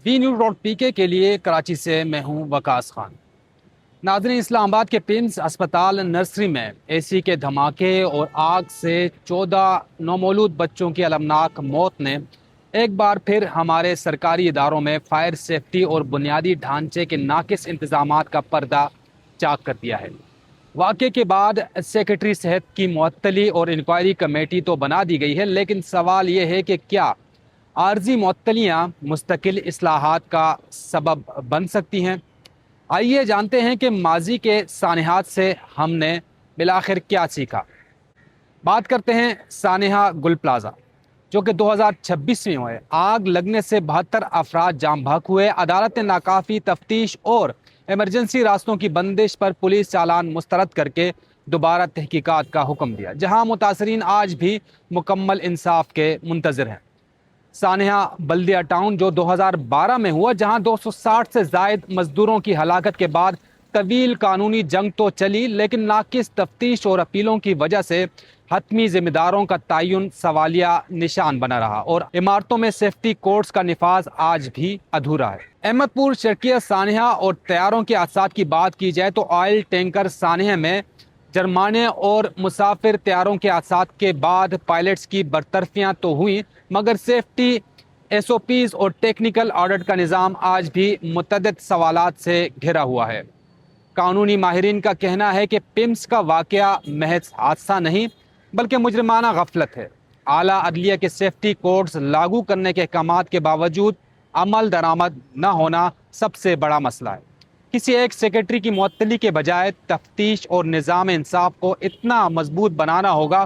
V news dot P کے لیے کراچی سے میں ہوں وقاص خان۔ ناظرین، اسلام آباد کے پمس اسپتال نرسری میں اے سی کے دھماکے اور آگ سے 14 نومولود بچوں کی المناک موت نے ایک بار پھر ہمارے سرکاری اداروں میں فائر سیفٹی اور بنیادی ڈھانچے کے ناقص انتظامات کا پردہ چاک کر دیا ہے۔ واقعے کے بعد سیکرٹری صحت کی معطلی اور انکوائری کمیٹی تو بنا دی گئی ہے، لیکن سوال یہ ہے کہ کیا عارضی معطلیاں مستقل اصلاحات کا سبب بن سکتی ہیں؟ آئیے جانتے ہیں کہ ماضی کے سانحات سے ہم نے بالآخر کیا سیکھا۔ بات کرتے ہیں سانحہ گل پلازا، جو کہ 2026 میں ہوئے۔ آگ لگنے سے 72 افراد جام بحق ہوئے۔ عدالت نے ناکافی تفتیش اور ایمرجنسی راستوں کی بندش پر پولیس چالان مسترد کر کے دوبارہ تحقیقات کا حکم دیا، جہاں متاثرین آج بھی مکمل انصاف کے منتظر ہیں۔ سانحہ بلدیہ ٹاؤن، جو 2012 میں ہوا، جہاں 260 سے زائد مزدوروں کی ہلاکت کے بعد طویل قانونی جنگ تو چلی، لیکن ناقص تفتیش اور اپیلوں کی وجہ سے حتمی ذمہ داروں کا تعین سوالیہ نشان بنا رہا اور عمارتوں میں سیفٹی کوڈز کا نفاذ آج بھی ادھورا ہے۔ احمد پور شرقیہ سانحہ اور طیاروں کے حادثات کی بات کی جائے تو آئل ٹینکر سانحہ میں جرمانے اور مسافر طیاروں کے حادثات کے بعد پائلٹس کی برطرفیاں تو ہوئیں، مگر سیفٹی ایس او پیز اور ٹیکنیکل آڈٹ کا نظام آج بھی متعدد سوالات سے گھرا ہوا ہے۔ قانونی ماہرین کا کہنا ہے کہ پمس کا واقعہ محض حادثہ نہیں بلکہ مجرمانہ غفلت ہے۔ اعلیٰ عدلیہ کے سیفٹی کوڈز لاگو کرنے کے احکامات کے باوجود عمل درآمد نہ ہونا سب سے بڑا مسئلہ ہے۔ کسی ایک سیکرٹری کی معطلی کے بجائے تفتیش اور نظام انصاف کو اتنا مضبوط بنانا ہوگا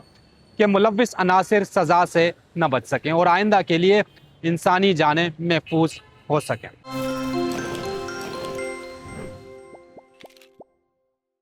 کہ ملوث عناصر سزا سے نہ بچ سکیں اور آئندہ کے لیے انسانی جانیں محفوظ ہو سکیں۔